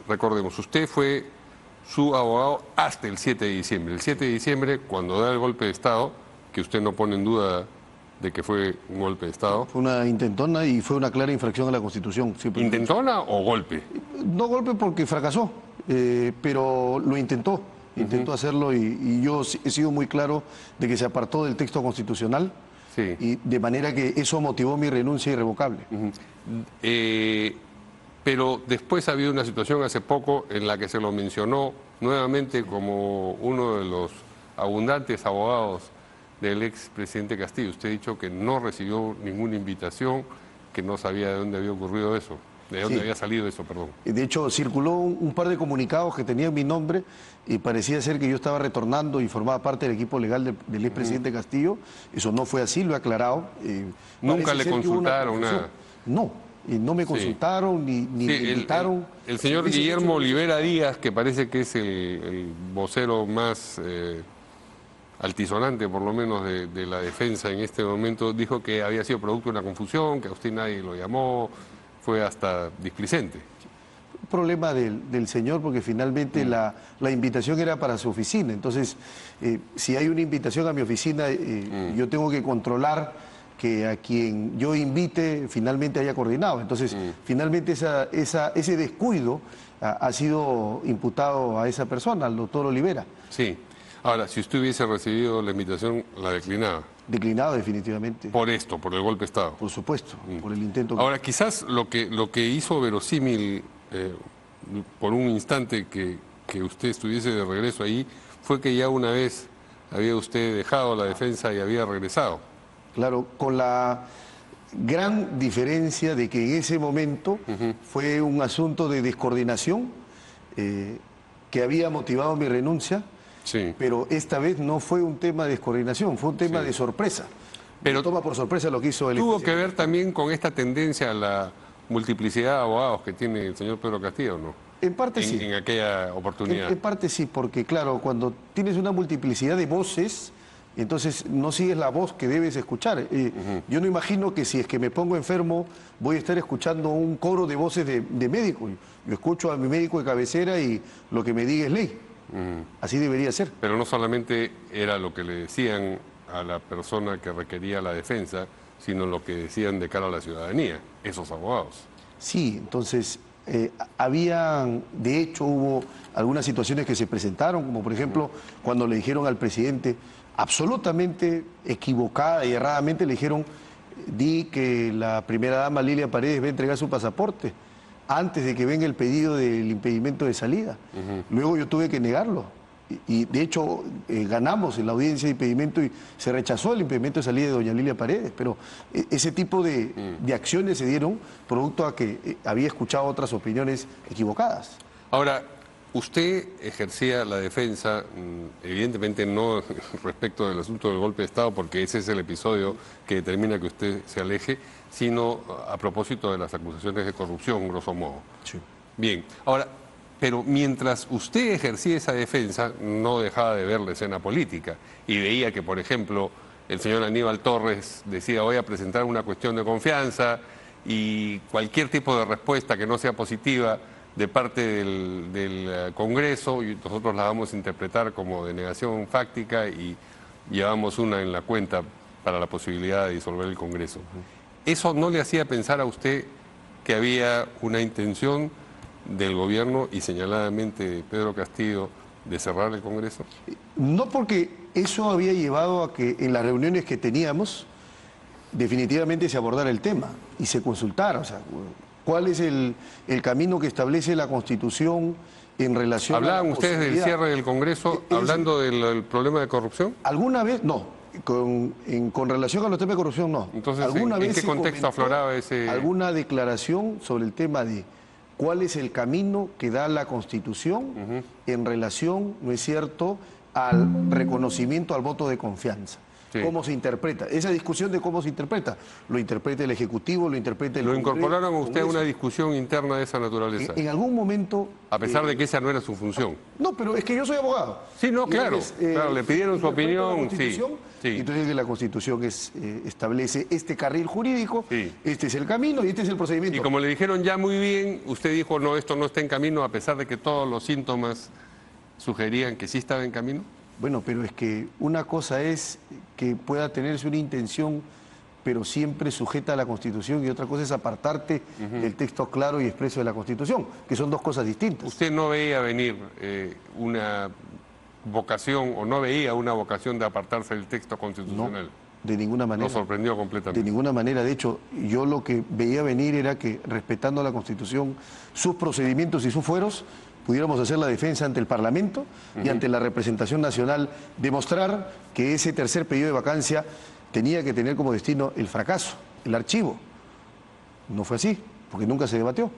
Recordemos, usted fue su abogado hasta el 7 de diciembre. El 7 de diciembre, cuando da el golpe de Estado, que usted no pone en duda de que fue un golpe de Estado. Fue una intentona y fue una clara infracción a la Constitución. ¿Intentona o golpe? No golpe porque fracasó, pero lo intentó. Intentó hacerlo y yo he sido muy claro de que se apartó del texto constitucional. Sí. Y de manera que eso motivó mi renuncia irrevocable. Pero después ha habido una situación hace poco en la que se lo mencionó nuevamente como uno de los abundantes abogados del expresidente Castillo. Usted ha dicho que no recibió ninguna invitación, que no sabía de dónde había ocurrido eso, de dónde había salido eso, perdón. De hecho, circuló un par de comunicados que tenían mi nombre y parecía ser que yo estaba retornando y formaba parte del equipo legal del expresidente Castillo. Eso no fue así, lo he aclarado. ¿Nunca le consultaron nada? No, no me consultaron ni me invitaron. El señor Guillermo Olivera Díaz, que parece que es el vocero más altisonante, por lo menos, de la defensa en este momento, dijo que había sido producto de una confusión, que a usted nadie lo llamó, fue hasta displicente. Un problema del señor, porque finalmente la invitación era para su oficina. Entonces, si hay una invitación a mi oficina, yo tengo que controlar que a quien yo invite finalmente haya coordinado. Entonces, finalmente ese descuido ha sido imputado a esa persona, al doctor Olivera. Sí. Ahora, si usted hubiese recibido la invitación, la declinaba. Declinado definitivamente. Por esto, por el golpe de Estado. Por supuesto, por el intento. Ahora, quizás lo que hizo verosímil por un instante que usted estuviese de regreso ahí, fue que ya una vez había usted dejado la defensa y había regresado. Claro, con la gran diferencia de que en ese momento fue un asunto de descoordinación que había motivado mi renuncia. Sí. Pero esta vez no fue un tema de descoordinación, fue un tema de sorpresa. Pero toma por sorpresa lo que hizo el ¿Tuvo que ver también con esta tendencia a la multiplicidad de abogados que tiene el señor Pedro Castillo, no? En parte sí. En aquella oportunidad. En parte sí, porque claro, cuando tienes una multiplicidad de voces, entonces no sigues la voz que debes escuchar. Yo no imagino que si es que me pongo enfermo voy a estar escuchando un coro de voces de médico. Yo escucho a mi médico de cabecera y lo que me diga es ley. Así debería ser. Pero no solamente era lo que le decían a la persona que requería la defensa, sino lo que decían de cara a la ciudadanía, esos abogados. Sí, entonces de hecho hubo algunas situaciones que se presentaron, como por ejemplo cuando le dijeron al presidente, absolutamente equivocada y erradamente le dijeron, di que la primera dama Lilia Paredes va a entregar su pasaporte antes de que venga el pedido del impedimento de salida. Luego yo tuve que negarlo. Y de hecho ganamos en la audiencia de impedimento y se rechazó el impedimento de salida de doña Lilia Paredes. Pero ese tipo de acciones se dieron producto a que había escuchado otras opiniones equivocadas. Ahora, usted ejercía la defensa, evidentemente no respecto del asunto del golpe de Estado, porque ese es el episodio que determina que usted se aleje, sino a propósito de las acusaciones de corrupción, grosso modo. Sí. Bien, ahora, pero mientras usted ejercía esa defensa, no dejaba de ver la escena política y veía que, por ejemplo, el señor Aníbal Torres decía, voy a presentar una cuestión de confianza y cualquier tipo de respuesta que no sea positiva de parte del Congreso, y nosotros la vamos a interpretar como denegación fáctica y llevamos una en la cuenta para la posibilidad de disolver el Congreso. ¿Eso no le hacía pensar a usted que había una intención del gobierno y señaladamente de Pedro Castillo de cerrar el Congreso? No, porque eso había llevado a que en las reuniones que teníamos definitivamente se abordara el tema y se consultara, o sea, cuál es el camino que establece la Constitución en relación ¿Hablaban a la ustedes del cierre del Congreso hablando del problema de corrupción? ¿Alguna vez? No. Con relación a los temas de corrupción, no. Entonces, ¿Alguna ¿en vez qué contexto afloraba ese...? ¿Alguna declaración sobre el tema de cuál es el camino que da la Constitución en relación, ¿no es cierto?, al reconocimiento al voto de confianza? Sí. ¿Cómo se interpreta? Esa discusión de cómo se interpreta, lo interpreta el Ejecutivo, lo interpreta el Congreso. ¿Lo incorporaron a usted a una discusión interna de esa naturaleza? En algún momento... A pesar de que esa no era su función. No, pero es que yo soy abogado. Sí, no, claro, claro, le pidieron su opinión, sí. Sí. Entonces la Constitución establece este carril jurídico, Sí. este es el camino y este es el procedimiento. Y como le dijeron ya muy bien, usted dijo, no, esto no está en camino, a pesar de que todos los síntomas sugerían que sí estaba en camino. Bueno, pero es que una cosa es que pueda tenerse una intención, pero siempre sujeta a la Constitución, y otra cosa es apartarte del texto claro y expreso de la Constitución, que son dos cosas distintas. ¿Usted no veía venir una vocación o no veía una vocación de apartarse del texto constitucional? No, de ninguna manera. Nos sorprendió completamente. De ninguna manera. De hecho, yo lo que veía venir era que, respetando la Constitución, sus procedimientos y sus fueros, pudiéramos hacer la defensa ante el Parlamento y ante la representación nacional, demostrar que ese tercer pedido de vacancia tenía que tener como destino el fracaso, el archivo. No fue así, porque nunca se debatió.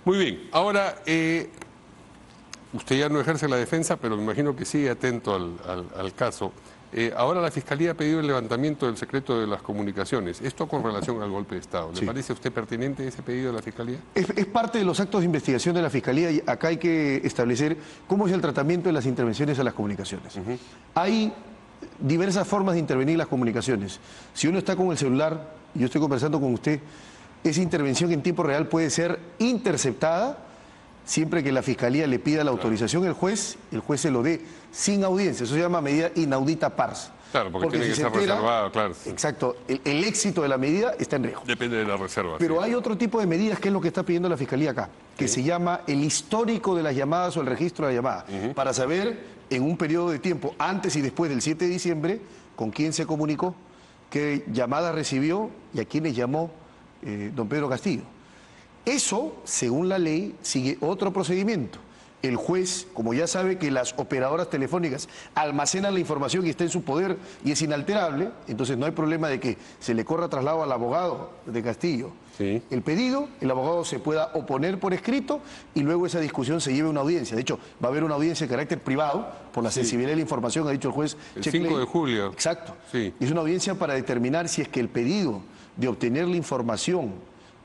Muy bien. Ahora, usted ya no ejerce la defensa, pero me imagino que sigue atento al caso. Ahora la Fiscalía ha pedido el levantamiento del secreto de las comunicaciones. Esto con relación al golpe de Estado. ¿Le Sí. parece a usted pertinente ese pedido de la Fiscalía? Es parte de los actos de investigación de la Fiscalía, y acá hay que establecer cómo es el tratamiento de las intervenciones a las comunicaciones. Hay diversas formas de intervenir en las comunicaciones. Si uno está con el celular, y yo estoy conversando con usted, esa intervención en tiempo real puede ser interceptada siempre que la Fiscalía le pida la autorización al juez, el juez se lo dé sin audiencia. Eso se llama medida inaudita pars. Claro, porque tiene si que se ser entera, reservado, claro. Exacto, el éxito de la medida está en riesgo. Depende de la reserva. Pero sí. hay otro tipo de medidas, que es lo que está pidiendo la Fiscalía acá, que se llama el histórico de las llamadas o el registro de la llamada, para saber en un periodo de tiempo, antes y después del 7 de diciembre, con quién se comunicó, qué llamada recibió y a quiénes llamó don Pedro Castillo. Eso, según la ley, sigue otro procedimiento. El juez, como ya sabe que las operadoras telefónicas almacenan la información y está en su poder y es inalterable, entonces no hay problema de que se le corra traslado al abogado de Castillo. Sí. El pedido, el abogado se pueda oponer por escrito y luego esa discusión se lleve a una audiencia. De hecho, va a haber una audiencia de carácter privado por la sensibilidad de la información, ha dicho el juez. El Checkley. 5 de julio. Exacto. Sí. Es una audiencia para determinar si es que el pedido de obtener la información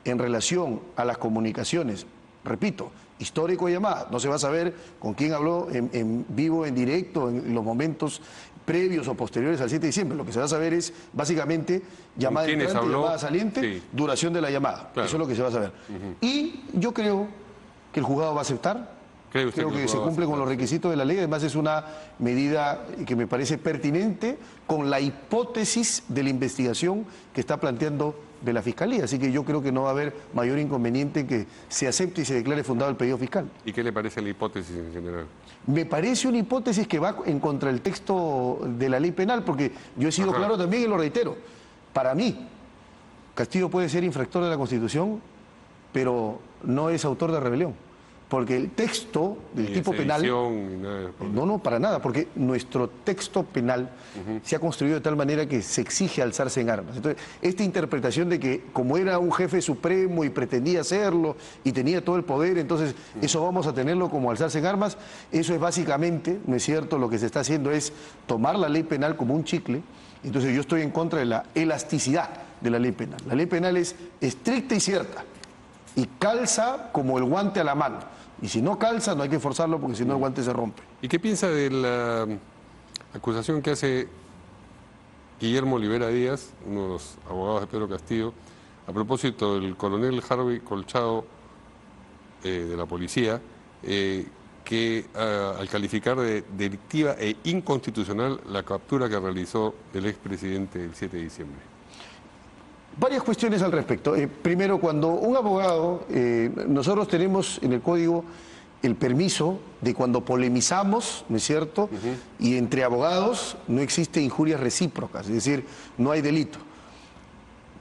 en relación a las comunicaciones, repito, histórico de llamada, no se va a saber con quién habló en vivo, en directo, en los momentos previos o posteriores al 7 de diciembre. Lo que se va a saber es, básicamente, llamada quiénes entrante, habló? llamada saliente, Sí. duración de la llamada. Claro. Eso es lo que se va a saber. Y yo creo que el juzgado va a aceptar. ¿Cree usted Creo que el que se juzgado va a cumple con los requisitos de la ley. Además, es una medida que me parece pertinente con la hipótesis de la investigación que está planteando de la Fiscalía. Así que yo creo que no va a haber mayor inconveniente en que se acepte y se declare fundado el pedido fiscal. ¿Y qué le parece la hipótesis en general? Me parece una hipótesis que va en contra del texto de la ley penal, porque yo he sido Ajá. claro también y lo reitero. Para mí, Castillo puede ser infractor de la Constitución, pero no es autor de rebelión. Porque el texto del Ni tipo penal... sedición, ni nada por el- No, para nada, porque nuestro texto penal se ha construido de tal manera que se exige alzarse en armas. Entonces, esta interpretación de que como era un jefe supremo y pretendía hacerlo y tenía todo el poder, entonces eso vamos a tenerlo como alzarse en armas, eso es básicamente, ¿no es cierto? Lo que se está haciendo es tomar la ley penal como un chicle. Entonces yo estoy en contra de la elasticidad de la ley penal. La ley penal es estricta y cierta y calza como el guante a la mano. Y si no calza, no hay que forzarlo porque si no el guante se rompe. ¿Y qué piensa de la acusación que hace Guillermo Olivera Díaz, uno de los abogados de Pedro Castillo, a propósito del coronel Harvey Colchado de la policía, que al calificar de delictiva e inconstitucional la captura que realizó el expresidente el 7 de diciembre? Varias cuestiones al respecto. Primero, cuando un abogado, nosotros tenemos en el código el permiso de cuando polemizamos, ¿no es cierto? Y entre abogados no existe injurias recíprocas, es decir, no hay delito.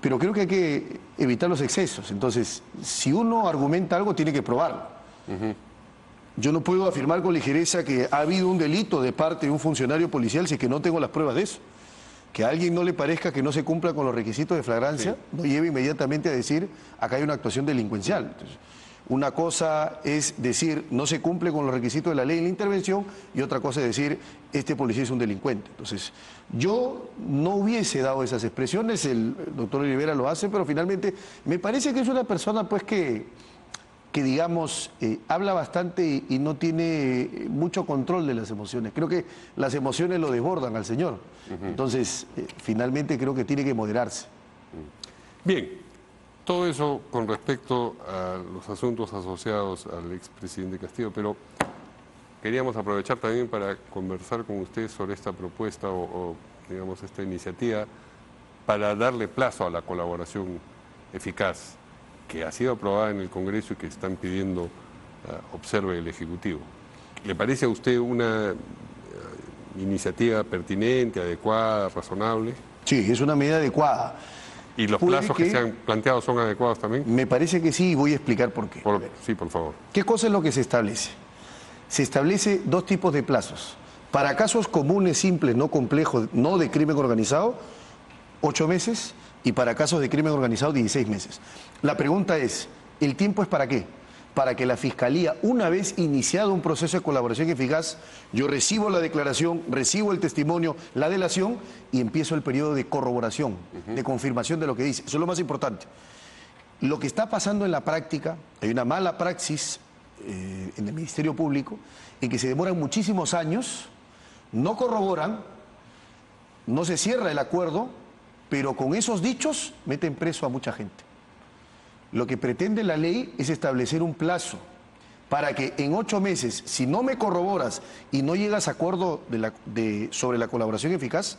Pero creo que hay que evitar los excesos. Entonces, si uno argumenta algo, tiene que probarlo. Yo no puedo afirmar con ligereza que ha habido un delito de parte de un funcionario policial si es que no tengo las pruebas de eso. Que a alguien no le parezca que no se cumpla con los requisitos de flagrancia, no lleve inmediatamente a decir acá hay una actuación delincuencial. Entonces, una cosa es decir no se cumple con los requisitos de la ley en la intervención y otra cosa es decir este policía es un delincuente. Entonces, yo no hubiese dado esas expresiones, el doctor Olivera lo hace, pero finalmente me parece que es una persona pues que que digamos, habla bastante y no tiene mucho control de las emociones. Creo que las emociones lo desbordan al señor. Entonces, finalmente creo que tiene que moderarse. Bien, todo eso con respecto a los asuntos asociados al expresidente Castillo, pero queríamos aprovechar también para conversar con usted sobre esta propuesta o digamos, esta iniciativa para darle plazo a la colaboración eficaz que ha sido aprobada en el Congreso y que están pidiendo observe el Ejecutivo. ¿Le parece a usted una iniciativa pertinente, adecuada, razonable? Sí, es una medida adecuada. ¿Y los plazos que se han planteado son adecuados también? Me parece que sí, y voy a explicar por qué. Sí, por favor. ¿Qué cosa es lo que se establece? Se establece dos tipos de plazos. Para casos comunes, simples, no complejos, no de crimen organizado, 8 meses, y para casos de crimen organizado, 16 meses. La pregunta es, ¿el tiempo es para qué? Para que la Fiscalía, una vez iniciado un proceso de colaboración eficaz, yo recibo la declaración, recibo el testimonio, la delación, y empiezo el periodo de corroboración, de confirmación de lo que dice. Eso es lo más importante. Lo que está pasando en la práctica, hay una mala praxis en el Ministerio Público, en que se demoran muchísimos años, no corroboran, no se cierra el acuerdo, pero con esos dichos meten preso a mucha gente. Lo que pretende la ley es establecer un plazo para que en 8 meses, si no me corroboras y no llegas a acuerdo sobre la colaboración eficaz,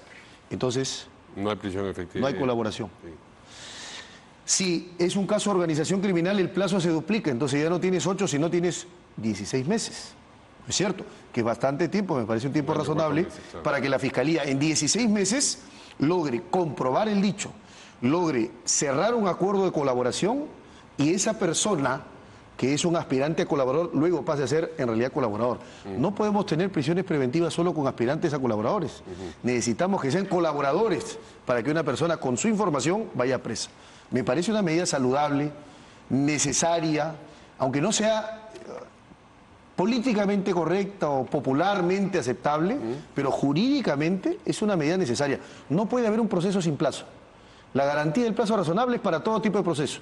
entonces no hay prisión efectiva. No hay colaboración. Sí. Si es un caso de organización criminal, el plazo se duplica, entonces ya no tienes 8, sino tienes 16 meses. Es cierto, que es bastante tiempo, me parece un tiempo razonable, para que la Fiscalía en 16 meses logre comprobar el dicho, logre cerrar un acuerdo de colaboración y esa persona que es un aspirante a colaborador luego pase a ser en realidad colaborador. No podemos tener prisiones preventivas solo con aspirantes a colaboradores. Necesitamos que sean colaboradores para que una persona con su información vaya presa. Me parece una medida saludable, necesaria, aunque no sea políticamente correcta o popularmente aceptable, pero jurídicamente es una medida necesaria. No puede haber un proceso sin plazo. La garantía del plazo razonable es para todo tipo de proceso,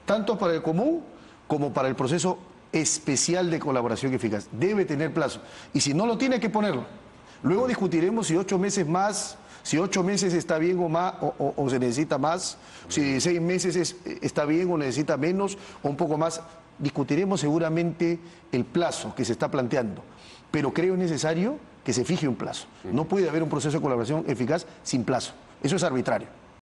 tanto para el común como para el proceso especial de colaboración eficaz. Debe tener plazo. Y si no lo tiene, hay que ponerlo. Luego discutiremos si 8 meses más, si 8 meses está bien o, más, o se necesita más, si 16 meses está bien o necesita menos o un poco más. Discutiremos seguramente el plazo que se está planteando, pero creo necesario que se fije un plazo. No puede haber un proceso de colaboración eficaz sin plazo. Eso es arbitrario.